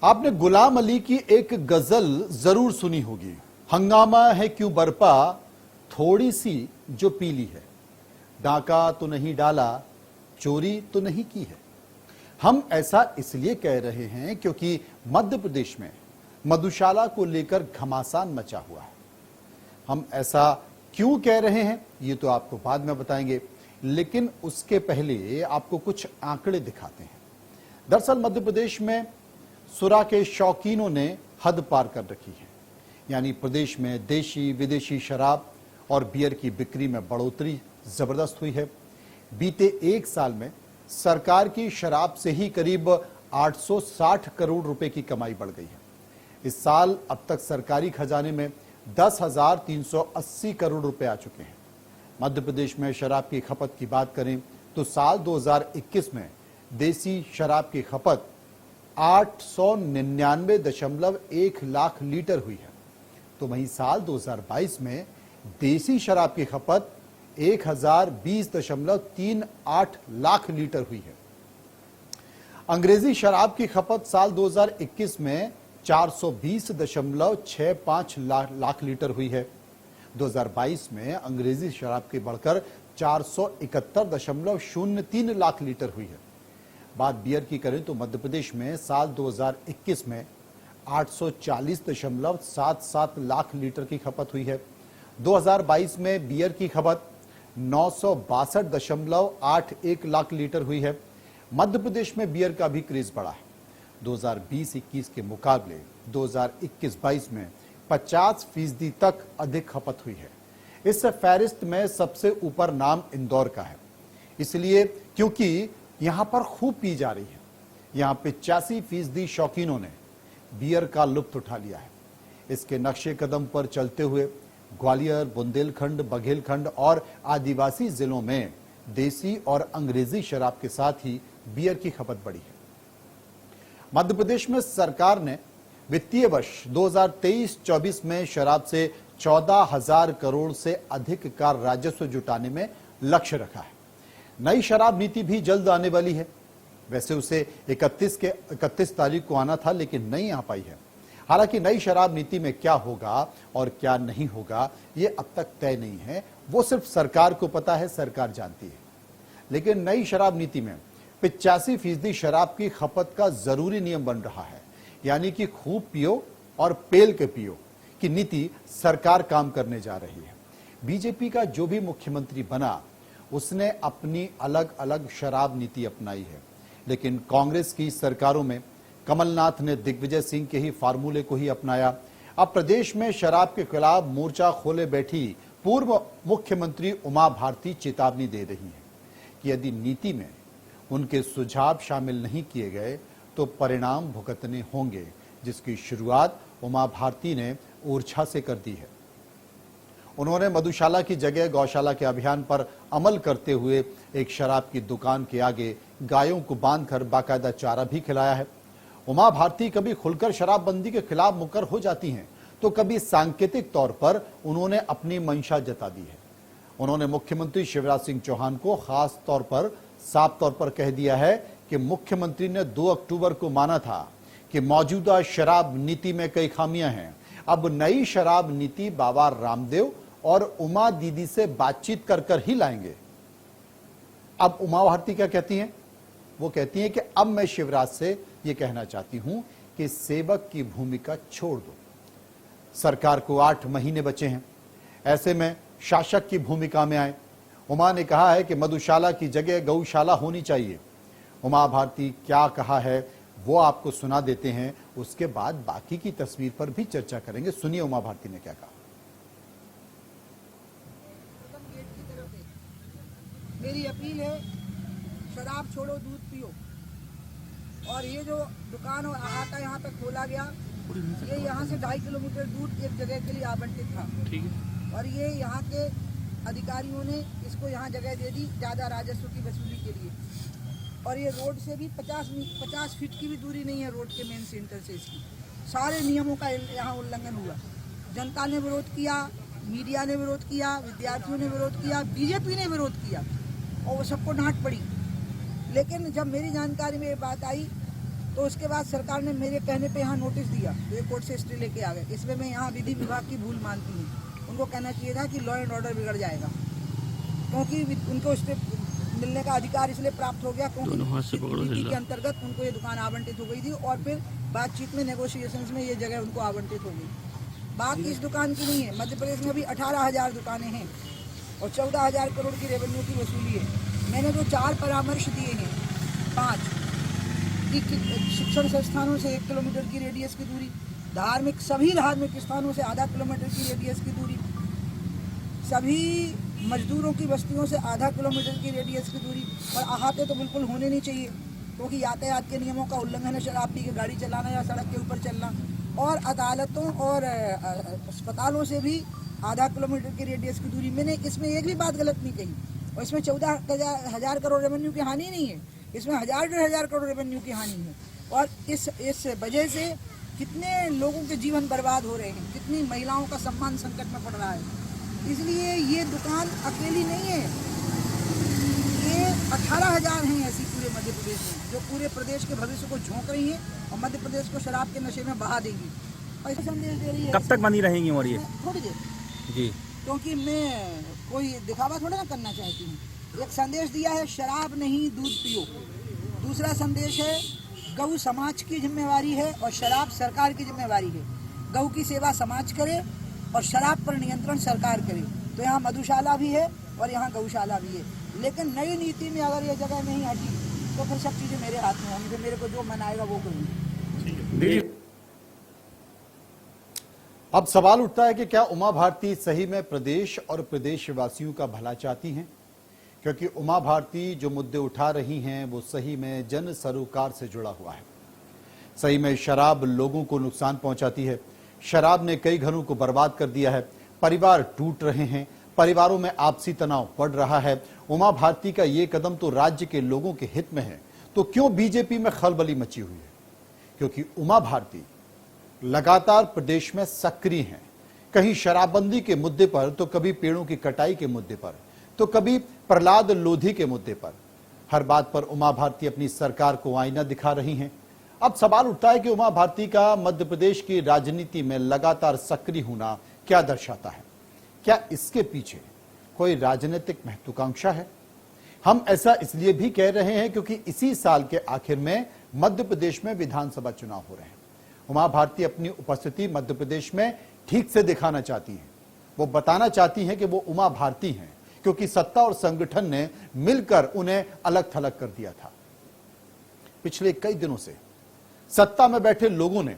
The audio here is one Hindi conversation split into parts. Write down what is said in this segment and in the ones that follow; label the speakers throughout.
Speaker 1: आपने गुलाम अली की एक गजल जरूर सुनी होगी, हंगामा है क्यों बरपा थोड़ी सी जो पीली है, डाका तो नहीं डाला चोरी तो नहीं की है। हम ऐसा इसलिए कह रहे हैं क्योंकि मध्य प्रदेश में मधुशाला को लेकर घमासान मचा हुआ है। हम ऐसा क्यों कह रहे हैं ये तो आपको बाद में बताएंगे, लेकिन उसके पहले आपको कुछ आंकड़े दिखाते हैं। दरअसल मध्य प्रदेश में सुरा के शौकीनों ने हद पार कर रखी है, यानी प्रदेश में देशी विदेशी शराब और बियर की बिक्री में बढ़ोतरी जबरदस्त हुई है। बीते एक साल में सरकार की शराब से ही करीब 860 करोड़ रुपए की कमाई बढ़ गई है। इस साल अब तक सरकारी खजाने में 10,380 करोड़ रुपए आ चुके हैं। मध्य प्रदेश में शराब की खपत की बात करें तो साल 2021 में देसी शराब की खपत 899.1 लाख लीटर हुई है, तो वहीं साल 2022 में देसी शराब की खपत 1020.38 लाख लीटर हुई है। अंग्रेजी शराब की खपत साल 2021 में 420.65 लाख लीटर हुई है। 2022 में अंग्रेजी शराब की बढ़कर 471.03 लाख लीटर हुई है। बात बियर की करें तो मध्य प्रदेश में साल 2021 में 840.77 लाख लीटर की खपत हुई है। 2022 में बियर की खपत 962.81 लाख लीटर हुई है। मध्य प्रदेश में बियर का भी क्रेज बढ़ा है। 2020-21 के मुकाबले 2021-22 में 50% तक अधिक खपत हुई है। इस फहरिस्त में सबसे ऊपर नाम इंदौर का है, इसलिए क्योंकि यहां पर खूब पी जा रही है। यहां 85% शौकीनों ने बियर का लुत्फ उठा लिया है। इसके नक्शे कदम पर चलते हुए ग्वालियर, बुंदेलखंड, बघेलखंड और आदिवासी जिलों में देसी और अंग्रेजी शराब के साथ ही बियर की खपत बढ़ी है। मध्य प्रदेश में सरकार ने वित्तीय वर्ष 2023-24 में शराब से 14,000 करोड़ से अधिक का राजस्व जुटाने में लक्ष्य रखा है। नई शराब नीति भी जल्द आने वाली है। वैसे उसे 31 तारीख को आना था, लेकिन नहीं आ पाई है। हालांकि नई शराब नीति में क्या होगा और क्या नहीं होगा ये अब तक तय नहीं है, वो सिर्फ सरकार को पता है, सरकार जानती है। लेकिन नई शराब नीति में 85% शराब की खपत का जरूरी नियम बन रहा है, यानी कि खूब पियो और पेल के पियो की नीति सरकार काम करने जा रही है। बीजेपी का जो भी मुख्यमंत्री बना उसने अपनी अलग अलग शराब नीति अपनाई है, लेकिन कांग्रेस की सरकारों में कमलनाथ ने दिग्विजय सिंह के ही फार्मूले को ही अपनाया। अब प्रदेश में शराब के खिलाफ मोर्चा खोले बैठी पूर्व मुख्यमंत्री उमा भारती चेतावनी दे रही हैं कि यदि नीति में उनके सुझाव शामिल नहीं किए गए तो परिणाम भुगतने होंगे, जिसकी शुरुआत उमा भारती ने ओरछा से कर दी है। उन्होंने मधुशाला की जगह गौशाला के अभियान पर अमल करते हुए एक शराब की दुकान के आगे गायों को बांधकर बाकायदा चारा भी खिलाया है। उमा भारती कभी खुलकर शराबबंदी के खिलाफ मुकर हो जाती हैं, तो कभी सांकेतिक तौर पर उन्होंने अपनी मंशा जता दी है। उन्होंने मुख्यमंत्री शिवराज सिंह चौहान को खास तौर पर साफ तौर पर कह दिया है कि मुख्यमंत्री ने 2 अक्टूबर को माना था कि मौजूदा शराब नीति में कई खामियां हैं। अब नई शराब नीति बाबा रामदेव और उमा दीदी से बातचीत कर कर ही लाएंगे। अब उमा भारती क्या कहती हैं? वो कहती हैं कि अब मैं शिवराज से ये कहना चाहती हूं कि सेवक की भूमिका छोड़ दो। सरकार को 8 महीने बचे हैं, ऐसे में शासक की भूमिका में आए। उमा ने कहा है कि मधुशाला की जगह गौशाला होनी चाहिए। उमा भारती क्या कहा है वो आपको सुना देते हैं, उसके बाद बाकी की तस्वीर पर भी चर्चा करेंगे। सुनिए उमा भारती ने क्या कहा।
Speaker 2: मेरी अपील है, शराब छोड़ो, दूध पियो। और ये जो दुकान और अहाता यहाँ पे खोला गया, ये यहाँ से 2.5 किलोमीटर दूर एक जगह के लिए आवंटित था। ठीक है। और ये यहाँ के अधिकारियों ने इसको यहाँ जगह दे दी ज़्यादा राजस्व की वसूली के लिए। और ये रोड से भी 50 फीट की भी दूरी नहीं है रोड के मेन सेंटर से। इसकी सारे नियमों का यहाँ उल्लंघन हुआ। जनता ने विरोध किया, मीडिया ने विरोध किया, विद्यार्थियों ने विरोध किया, बीजेपी ने विरोध किया और वो सबको डांट पड़ी। लेकिन जब मेरी जानकारी में ये बात आई तो उसके बाद सरकार ने मेरे कहने पे यहाँ नोटिस दिया, तो ये कोर्ट से स्टे लेके आ गए। इसमें मैं यहाँ विधि विभाग की भूल मानती हूँ। उनको कहना चाहिए था कि लॉ एंड ऑर्डर बिगड़ जाएगा, क्योंकि उनको स्टे मिलने का अधिकार इसलिए प्राप्त हो गया क्योंकि नीति के अंतर्गत उनको ये दुकान आवंटित हो गई थी और फिर बातचीत में नेगोशिएशंस में ये जगह उनको आवंटित हो गई। बात इस दुकान की नहीं है। मध्य प्रदेश में भी 18,000 दुकानें हैं और 14,000 करोड़ की रेवेन्यू की वसूली है। मैंने जो 4 परामर्श दिए हैं, 5 कि शिक्षण संस्थानों से 1 किलोमीटर की रेडियस की दूरी, सभी धार्मिक स्थानों से आधा किलोमीटर की रेडियस की दूरी, सभी मजदूरों की बस्तियों से आधा किलोमीटर की रेडियस की दूरी, और अहाते तो बिल्कुल होने नहीं चाहिए क्योंकि यातायात के नियमों का उल्लंघन है शराब पी के गाड़ी चलाना या सड़क के ऊपर चलना। और अदालतों और अस्पतालों से भी आधा किलोमीटर की रेडियस की दूरी। मैंने इसमें एक भी बात गलत नहीं कही, और इसमें 14,000 करोड़ रेवेन्यू की हानि नहीं है, इसमें 1,000-1,500 करोड़ रेवेन्यू की हानि है। और इस वजह से कितने लोगों के जीवन बर्बाद हो रहे हैं, कितनी महिलाओं का सम्मान संकट में पड़ रहा है। इसलिए ये दुकान अकेली नहीं है, ये 18,000 हैं ऐसी पूरे मध्य प्रदेश में, जो पूरे प्रदेश के भविष्य को झोंक रही हैं और मध्य प्रदेश को शराब के नशे में बहा देंगी। ऐसा संदेश दे रही है।
Speaker 3: कब तक बनी रहेंगी और ये?
Speaker 2: थोड़ी देर
Speaker 3: जी,
Speaker 2: क्योंकि मैं कोई दिखावा थोड़ा ना करना चाहती हूँ। एक संदेश दिया है, शराब नहीं दूध पियो। दूसरा संदेश है, गौ समाज की जिम्मेवारी है और शराब सरकार की जिम्मेवारी है। गौ की सेवा समाज करे और शराब पर नियंत्रण सरकार करे। तो यहाँ मधुशाला भी है और यहाँ गौशाला भी है, लेकिन नई नीति में अगर ये जगह नहीं हटी तो फिर सब चीज़ें मेरे हाथ में होंगी, फिर मेरे को जो मन आएगा वो करूँगी।
Speaker 1: अब सवाल उठता है कि क्या उमा भारती सही में प्रदेश और प्रदेशवासियों का भला चाहती हैं? क्योंकि उमा भारती जो मुद्दे उठा रही हैं वो सही में जन सरोकार से जुड़ा हुआ है। सही में शराब लोगों को नुकसान पहुंचाती है। शराब ने कई घरों को बर्बाद कर दिया है, परिवार टूट रहे हैं, परिवारों में आपसी तनाव बढ़ रहा है। उमा भारती का ये कदम तो राज्य के लोगों के हित में है, तो क्यों बीजेपी में खलबली मची हुई है? क्योंकि उमा भारती लगातार प्रदेश में सक्रिय हैं, कहीं शराबबंदी के मुद्दे पर, तो कभी पेड़ों की कटाई के मुद्दे पर, तो कभी प्रहलाद लोधी के मुद्दे पर। हर बात पर उमा भारती अपनी सरकार को आईना दिखा रही हैं। अब सवाल उठता है कि उमा भारती का मध्य प्रदेश की राजनीति में लगातार सक्रिय होना क्या दर्शाता है? क्या इसके पीछे कोई राजनीतिक महत्वाकांक्षा है? हम ऐसा इसलिए भी कह रहे हैं क्योंकि इसी साल के आखिर में मध्य प्रदेश में विधानसभा चुनाव हो रहे हैं। उमा भारती अपनी उपस्थिति मध्य प्रदेश में ठीक से दिखाना चाहती हैं। वो बताना चाहती हैं कि वो उमा भारती हैं, क्योंकि सत्ता और संगठन ने मिलकर उन्हें अलग थलग कर दिया था। पिछले कई दिनों से सत्ता में बैठे लोगों ने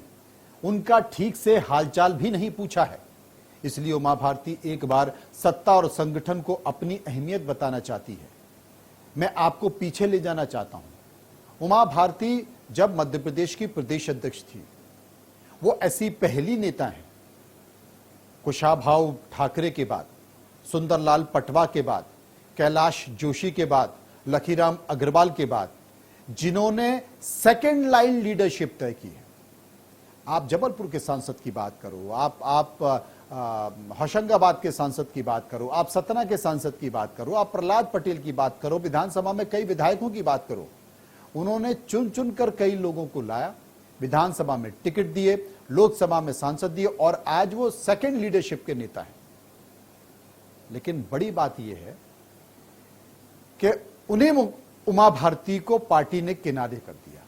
Speaker 1: उनका ठीक से हालचाल भी नहीं पूछा है। इसलिए उमा भारती एक बार सत्ता और संगठन को अपनी अहमियत बताना चाहती है। मैं आपको पीछे ले जाना चाहता हूं। उमा भारती जब मध्य प्रदेश की प्रदेश अध्यक्ष थी, वो ऐसी पहली नेता हैं, कुशाभाऊ ठाकरे के बाद, सुंदरलाल पटवा के बाद, कैलाश जोशी के बाद, लखीराम अग्रवाल के बाद, जिन्होंने सेकेंड लाइन लीडरशिप तय की है। आप जबलपुर के सांसद की बात करो, आप होशंगाबाद के सांसद की बात करो, आप सतना के सांसद की बात करो, आप प्रहलाद पटेल की बात करो, विधानसभा में कई विधायकों की बात करो। उन्होंने चुन चुनकर कई लोगों को लाया, विधानसभा में टिकट दिए, लोकसभा में सांसद दिए, और आज वो सेकेंड लीडरशिप के नेता हैं। लेकिन बड़ी बात यह है कि उन्हें उमा भारती को पार्टी ने किनारे कर दिया।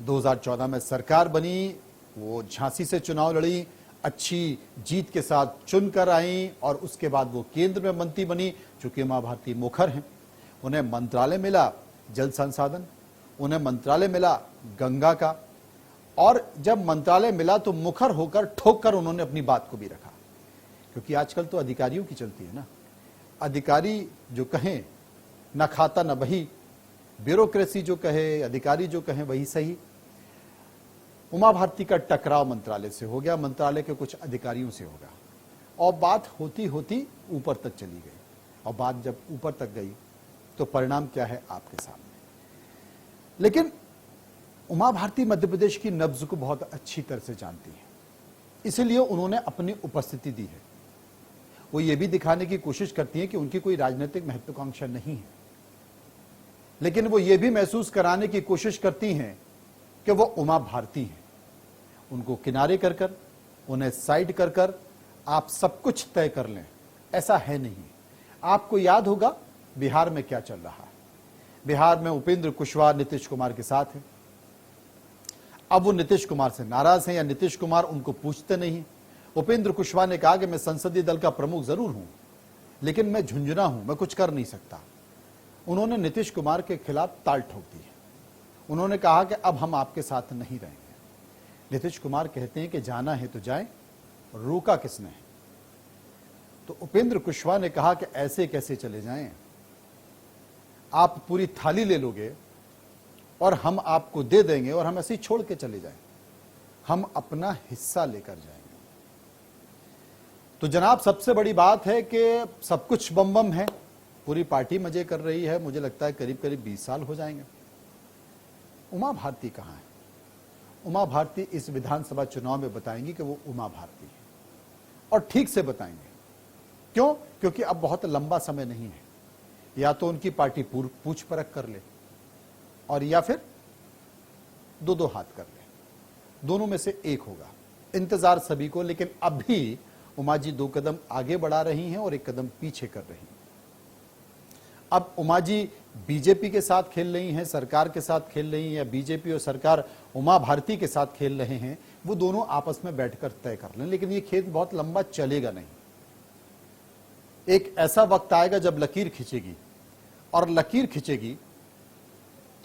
Speaker 1: 2014 में सरकार बनी, वो झांसी से चुनाव लड़ी, अच्छी जीत के साथ चुनकर आई, और उसके बाद वो केंद्र में मंत्री बनी। चूंकि उमा भारती मुखर हैं, उन्हें मंत्रालय मिला जल संसाधन, उन्हें मंत्रालय मिला गंगा का, और जब मंत्रालय मिला तो मुखर होकर ठोक कर उन्होंने अपनी बात को भी रखा। क्योंकि आजकल तो अधिकारियों की चलती है ना, अधिकारी जो कहें न खाता न बही, ब्यूरोक्रेसी जो कहे, अधिकारी जो कहें वही सही। उमा भारती का टकराव मंत्रालय से हो गया, मंत्रालय के कुछ अधिकारियों से होगा, और बात होती होती ऊपर तक चली गई। और बात जब ऊपर तक गई तो परिणाम क्या है आपके सामने। लेकिन उमा भारती मध्य प्रदेश की नब्ज को बहुत अच्छी तरह से जानती है, इसलिए उन्होंने अपनी उपस्थिति दी है। वो ये भी दिखाने की कोशिश करती है कि उनकी कोई राजनीतिक महत्वाकांक्षा नहीं है, लेकिन वो ये भी महसूस कराने की कोशिश करती हैं कि वो उमा भारती हैं। उनको किनारे कर कर, उन्हें साइड कर कर आप सब कुछ तय कर लें, ऐसा है नहीं। आपको याद होगा बिहार में क्या चल रहा है। बिहार में उपेंद्र कुशवाहा नीतीश कुमार के साथ हैं। अब वो नीतीश कुमार से नाराज हैं या नीतीश कुमार उनको पूछते नहीं। उपेंद्र कुशवाहा ने कहा कि मैं संसदीय दल का प्रमुख जरूर हूं, लेकिन मैं झुंझुना हूं, मैं कुछ कर नहीं सकता। उन्होंने नीतीश कुमार के खिलाफ ताल ठोक दी है। उन्होंने कहा कि अब हम आपके साथ नहीं रहेंगे। नीतीश कुमार कहते हैं कि जाना है तो जाएं, रोका किसने है? तो उपेंद्र कुशवाहा ने कहा कि ऐसे कैसे चले जाएं? आप पूरी थाली ले लोगे और हम आपको दे देंगे और हम ऐसे ही छोड़ के चले जाएं, हम अपना हिस्सा लेकर जाएंगे। तो जनाब, सबसे बड़ी बात है कि सब कुछ बम बम है, पूरी पार्टी मजे कर रही है। मुझे लगता है करीब करीब 20 साल हो जाएंगे। उमा भारती कहां है? उमा भारती इस विधानसभा चुनाव में बताएंगी कि वो उमा भारती है, और ठीक से बताएंगे। क्यों? क्योंकि अब बहुत लंबा समय नहीं है। या तो उनकी पार्टी पूछ परख कर ले, और या फिर दो हाथ कर ले। दोनों में से एक होगा। इंतजार सभी को, लेकिन अभी उमा जी 2 कदम आगे बढ़ा रही हैं और 1 कदम पीछे कर रही हैं। अब उमा जी बीजेपी के साथ खेल रही हैं, सरकार के साथ खेल रही हैं, या बीजेपी और सरकार उमा भारती के साथ खेल रहे हैं, वो दोनों आपस में बैठकर तय कर लें। लेकिन ये खेल बहुत लंबा चलेगा नहीं। एक ऐसा वक्त आएगा जब लकीर खींचेगी, और लकीर खींचेगी